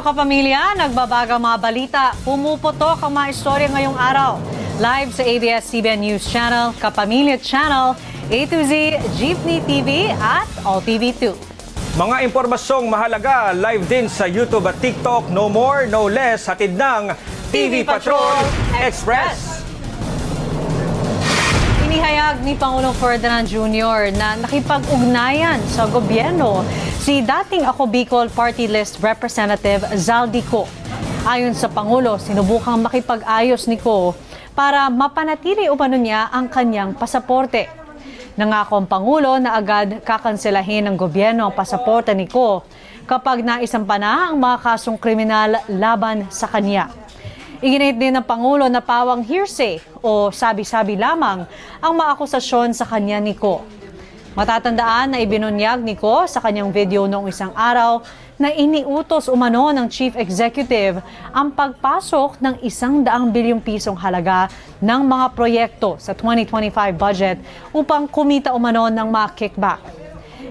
kapamilya, nagbabagang mga balita. Pumuputok ang mga istorya ngayong araw. Live sa ABS-CBN News Channel, Kapamilya Channel, A to Z, Jeepney TV at All TV 2. Mga impormasyong mahalaga, live din sa YouTube at TikTok. No more, no less, hatid ng TV Patrol Express. Inihayag ni Pangulong Ferdinand Jr. na nakipag-ugnayan sa gobyerno si dating Ako Bicol Party List Representative Zaldi Co. Ayon sa Pangulo, sinubukang makipag-ayos ni Co para mapanatili umano niya ang kanyang pasaporte. Nangako ang Pangulo na agad kakanselahin ng gobyerno ang pasaporte ni Co kapag naisampa na ang mga kasong kriminal laban sa kanya. Iginit din ng Pangulo na pawang hearsay o sabi-sabi lamang ang mga akusasyon sa kanya ni Co. Matatandaan na ibinunyag ni Co sa kanyang video noong isang araw na iniutos umano ng Chief Executive ang pagpasok ng 100 bilyong pisong halaga ng mga proyekto sa 2025 budget upang kumita umano ng mga kickback.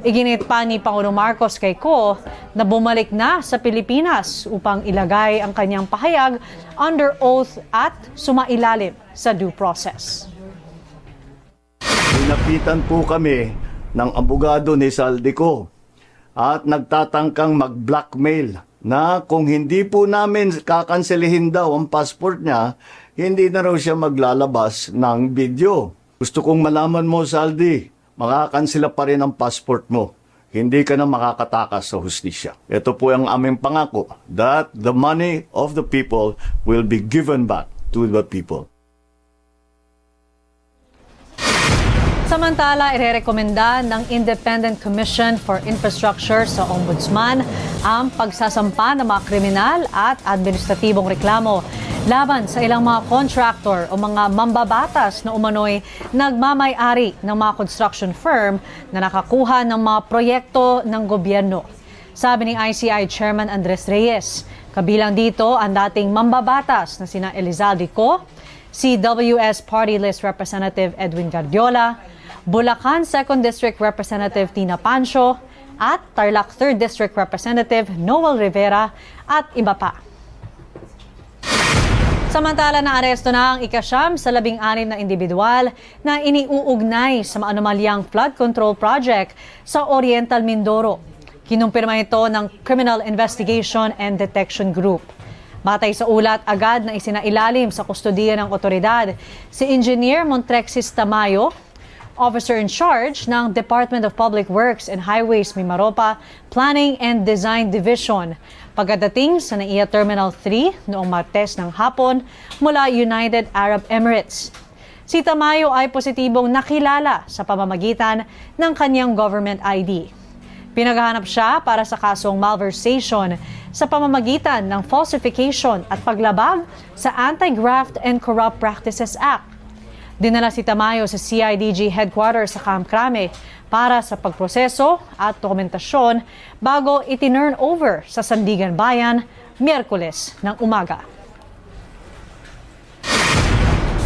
Iginit pa ni Pangulong Marcos kay Co na bumalik na sa Pilipinas upang ilagay ang kanyang pahayag under oath at sumailalim sa due process. Pinapitan po kami ng abogado ni Zaldi Co at nagtatangkang mag-blackmail na kung hindi po namin kakanselihin daw ang passport niya, hindi na raw siya maglalabas ng video. Gusto kong malaman mo, Zaldi, makakansela pa rin ang passport mo. Hindi ka na makakatakas sa hustisya. Ito po ang aming pangako that the money of the people will be given back to the people. Samantala, irerekomenda ng Independent Commission for Infrastructure sa Ombudsman ang pagsasampa ng mga kriminal at administratibong reklamo laban sa ilang mga contractor o mga mambabatas na umano'y nagmamay-ari ng mga construction firm na nakakuha ng mga proyekto ng gobyerno. Sabi ni ICI Chairman Andres Reyes, kabilang dito ang dating mambabatas na sina Elizalde Co, CWS Party List Representative Edwin Guardiola, Bulacan 2nd District Representative Tina Pancho at Tarlac 3rd District Representative Noel Rivera at iba pa. Samantala, naaresto na ang ika-9 sa 16 na individual na iniuugnay sa maanumalyang flood control project sa Oriental Mindoro. Kinumpirma ito ng Criminal Investigation and Detection Group. Batay sa ulat, agad na isinailalim sa kustodiya ng otoridad si Engineer Montrexis Tamayo, Officer in Charge ng Department of Public Works and Highways Mimaropa Planning and Design Division pagdating sa NAIA Terminal 3 noong Martes ng hapon mula United Arab Emirates. Si Tamayo ay positibong nakilala sa pamamagitan ng kanyang government ID. Pinaghahanap siya para sa kasong malversation sa pamamagitan ng falsification at paglabag sa Anti-Graft and Corrupt Practices Act. Dinala si Tamayo sa CIDG headquarters sa Camp Crame para sa pagproseso at dokumentasyon bago itinurn over sa Sandigan Bayan Miyerkules ng umaga.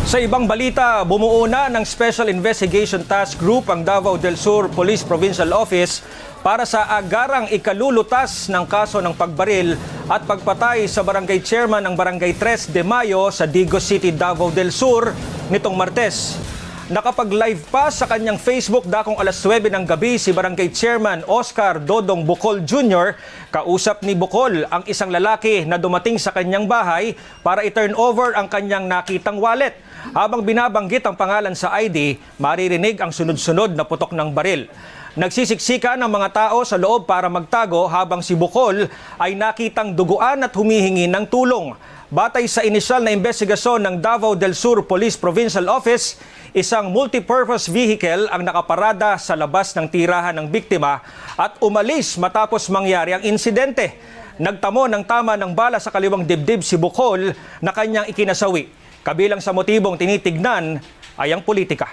Sa ibang balita, bumuo na ng Special Investigation Task Group ang Davao del Sur Police Provincial Office para sa agarang ikalulutas ng kaso ng pagbaril at pagpatay sa barangay chairman ng Barangay 3 de Mayo sa Digos City, Davao del Sur nitong Martes. Nakapag-live pa sa kanyang Facebook dakong alas 9 ng gabi si Barangay Chairman Oscar Dodong Bukol Jr. Kausap ni Bukol ang isang lalaki na dumating sa kanyang bahay para i-turn over ang kanyang nakitang wallet. Habang binabanggit ang pangalan sa ID, maririnig ang sunod-sunod na putok ng baril. Nagsisiksika ng mga tao sa loob para magtago habang si Bukol ay nakitang duguan at humihingi ng tulong. Batay sa inisyal na investigasyon ng Davao del Sur Police Provincial Office, isang multipurpose vehicle ang nakaparada sa labas ng tirahan ng biktima at umalis matapos mangyari ang insidente. Nagtamo ng tama ng bala sa kaliwang dibdib si Bukol na kanyang ikinasawi. Kabilang sa motibong tinitignan ay ang politika.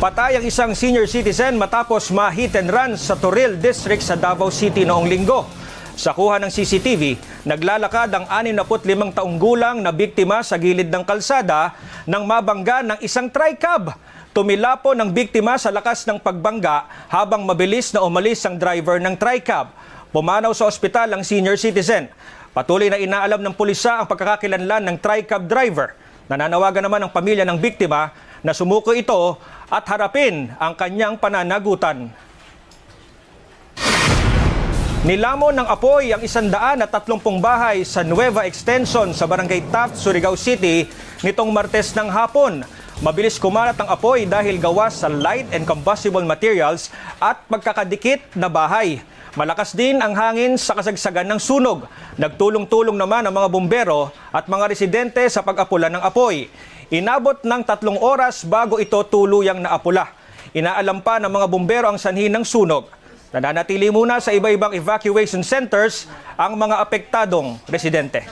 Patay ang isang senior citizen matapos ma-hit and run sa Toril District sa Davao City noong linggo. Sa kuha ng CCTV, naglalakad ang 65 taong gulang na biktima sa gilid ng kalsada nang mabangga ng isang tricab. Tumilapo ng biktima sa lakas ng pagbangga habang mabilis na umalis ang driver ng tricab. Pumanaw sa ospital ang senior citizen. Patuloy na inaalam ng pulisya ang pagkakakilanlan ng tricab driver. Nananawagan naman ang pamilya ng biktima na sumuko ito at harapin ang kanyang pananagutan. Nilamon ng apoy ang 130 bahay sa Nueva Extension sa Barangay Taft, Surigao City nitong Martes ng hapon. Mabilis kumalat ang apoy dahil gawa sa light and combustible materials at pagkakadikit na bahay. Malakas din ang hangin sa kasagsagan ng sunog. Nagtulong-tulong naman ang mga bumbero at mga residente sa pag-apula ng apoy. Inabot ng 3 oras bago ito tuluyang naapula. Inaalam pa ng mga bumbero ang sanhi ng sunog. Nananatili muna sa iba-ibang evacuation centers ang mga apektadong residente.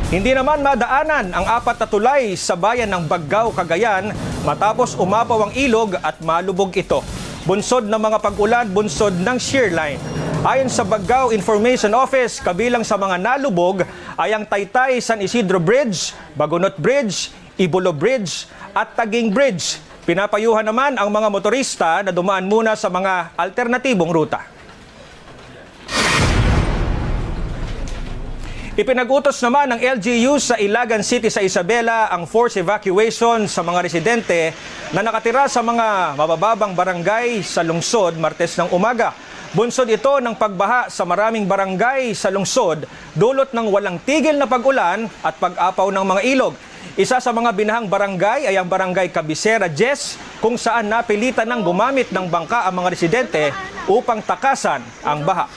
Hindi naman madaanan ang 4 na tulay sa bayan ng Baggao, Cagayan matapos umapaw ang ilog at malubog ito. Bunsod ng mga pag-ulan, bunsod ng shear line. Ayon sa Baggao Information Office, kabilang sa mga nalubog ay ang Taytay San Isidro Bridge, Bagunot Bridge, Ibulo Bridge at Taging Bridge. Pinapayuhan naman ang mga motorista na dumaan muna sa mga alternatibong ruta. Ipinag-utos naman ng LGU sa Ilagan City sa Isabela ang forced evacuation sa mga residente na nakatira sa mga mabababang barangay sa lungsod Martes ng umaga. Bunsod ito ng pagbaha sa maraming barangay sa lungsod dulot ng walang tigil na pag-ulan at pag-apaw ng mga ilog. Isa sa mga binahang barangay ay ang Barangay Cabecera Jess kung saan napilitan ng gumamit ng bangka ang mga residente upang takasan ang baha.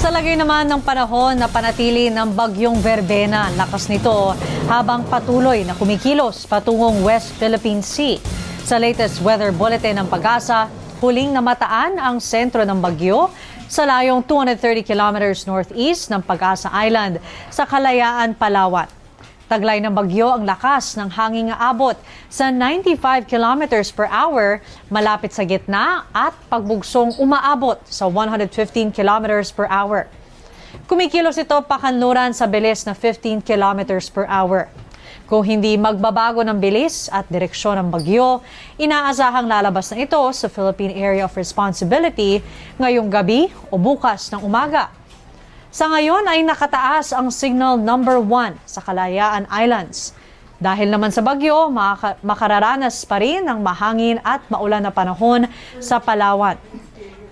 Sa lagay naman ng panahon na panatili ng bagyong Verbena, lakas nito habang patuloy na kumikilos patungong West Philippine Sea. Sa latest weather bulletin ng Pag-asa, huling namataan ang sentro ng bagyo sa layong 230 kilometers northeast ng Pag-asa Island sa Kalayaan, Palawan. Taglay ng bagyo ang lakas ng hangin abot sa 95 kilometers per hour malapit sa gitna at pagbugsong umaabot sa 115 kilometers per hour. Kumikilos ito pakanluran sa bilis na 15 kilometers per hour. Kung hindi magbabago ng bilis at direksyon ng bagyo, inaasahang lalabas na ito sa Philippine Area of Responsibility ngayong gabi o bukas ng umaga. Sa ngayon ay nakataas ang signal number 1 sa Kalayaan Islands. Dahil naman sa bagyo, makararanas pa rin ng mahangin at maulan na panahon sa Palawan.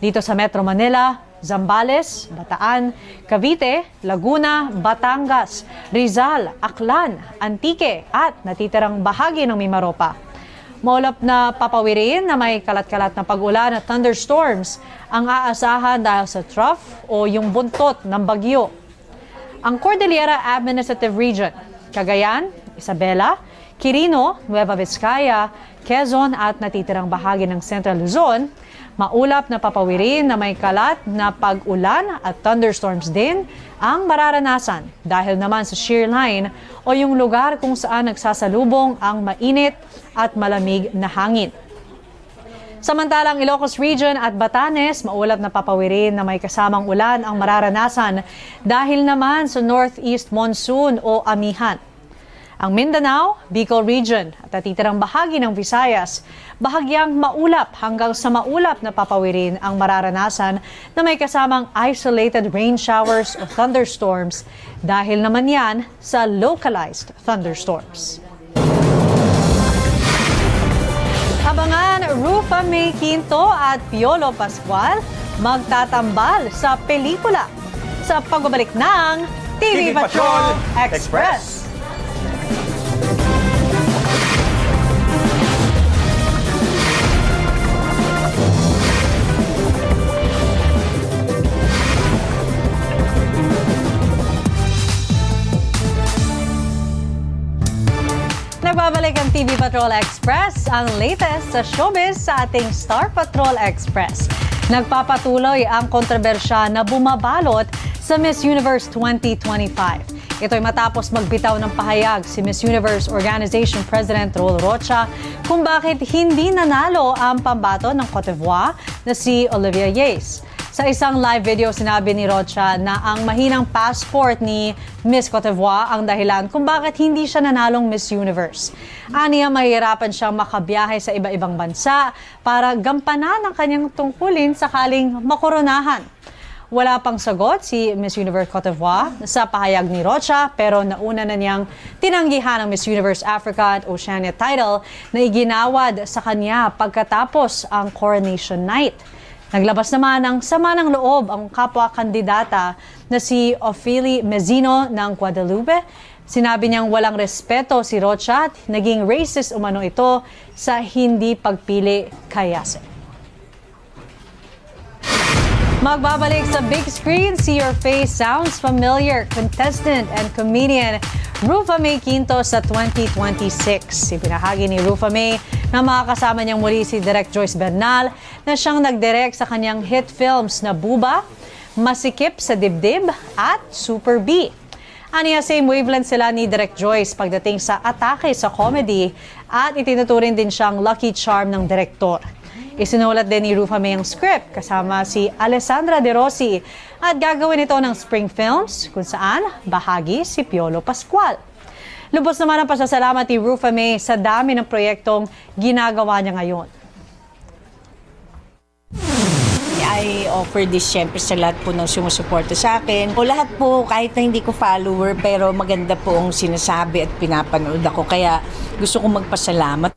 Dito sa Metro Manila, Zambales, Bataan, Cavite, Laguna, Batangas, Rizal, Aklan, Antique at natitirang bahagi ng Mimaropa. Maulap na papawirin na may kalat-kalat na pag-ulan at thunderstorms ang aasahan dahil sa trough o yung buntot ng bagyo. Ang Cordillera Administrative Region, Cagayan, Isabela, Quirino, Nueva Vizcaya, Quezon at natitirang bahagi ng Central Luzon, maulap na papawirin na may kalat na pag-ulan at thunderstorms din ang mararanasan dahil naman sa shear line o yung lugar kung saan nagsasalubong ang mainit at malamig na hangin. Samantalang Ilocos Region at Batanes, maulap na papawirin na may kasamang ulan ang mararanasan dahil naman sa northeast monsoon o amihan. Ang Mindanao, Bicol Region at natitirang bahagi ng Visayas, bahagyang maulap hanggang sa maulap na papawirin ang mararanasan na may kasamang isolated rain showers o thunderstorms dahil naman yan sa localized thunderstorms. Abangan Rufa May Quinto at Piolo Pascual magtatambal sa pelikula sa pagbabalik ng TV Patrol Express. Nagbabalik ang TV Patrol Express, ang latest sa showbiz sa ating Star Patrol Express. Nagpapatuloy ang kontrobersya na bumabalot sa Miss Universe 2025. Ito'y matapos magbitaw ng pahayag si Miss Universe Organization President Rolo Rocha kung bakit hindi nanalo ang pambato ng Cote d'Ivoire na si Olivia Yates. Sa isang live video, sinabi ni Rocha na ang mahinang passport ni Miss Cote d'Ivoire ang dahilan kung bakit hindi siya nanalong Miss Universe. Aniya, mahihirapan siyang makabiyahe sa iba-ibang bansa para gampanan ang kanyang tungkulin sakaling makoronahan. Wala pang sagot si Miss Universe Cote d'Ivoire sa pahayag ni Rocha, pero nauna na niyang tinanggihan ang Miss Universe Africa at Oceania title na iginawad sa kanya pagkatapos ang coronation night. Naglabas naman ng sama ng loob ang kapwa-kandidata na si Ophelie Mezino ng Guadalupe. Sinabi niyang walang respeto si Rocha at naging racist umano ito sa hindi pagpili kay Yase. Magbabalik sa big screen, See Your Face Sounds Familiar, contestant and comedian Rufa May Quinto sa 2026. Ibinahagi ni Rufa May na makakasama niyang muli si Direk Joyce Bernal na siyang nagdirect sa kanyang hit films na Buba, Masikip sa Dibdib at Super B. Aniya, same wavelength sila ni Direk Joyce pagdating sa atake sa comedy at itinuturing din siyang lucky charm ng direktor. Isinulat din ni Rufa May ang script kasama si Alessandra De Rossi at gagawin ito ng Spring Films kung saan bahagi si Piolo Pascual. Lubos naman ang pasasalamat ni Rufa May sa dami ng proyektong ginagawa niya ngayon. I offer this syempre sa lahat po ng sumusuporta sa akin. O lahat po, kahit na hindi ko follower, pero maganda po ang sinasabi at pinapanood ako. Kaya gusto kong magpasalamat.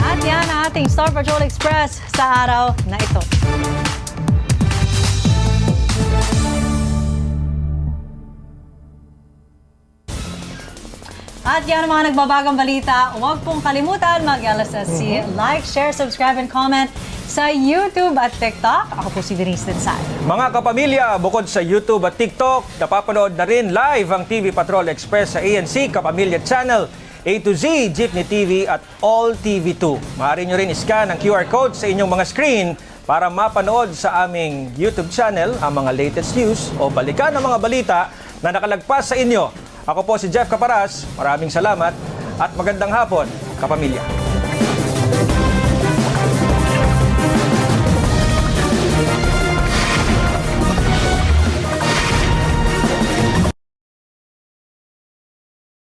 At yan ang ating Star Patrol Express sa araw na ito. At yan ang mga nagbabagang balita. Huwag pong kalimutan mag-LSSC. Like, share, subscribe, and comment sa YouTube at TikTok. Ako po si Denise Tensay. Mga kapamilya, bukod sa YouTube at TikTok, napapanood na rin live ang TV Patrol Express sa ANC Kapamilya Channel, A to Z, Jeepney TV at All TV2. Maaari nyo rin iscan ang QR code sa inyong mga screen para mapanood sa aming YouTube channel ang mga latest news o balikan ang mga balita na nakalagpas sa inyo. Ako po si Jeff Caparas. Maraming salamat at magandang hapon, kapamilya.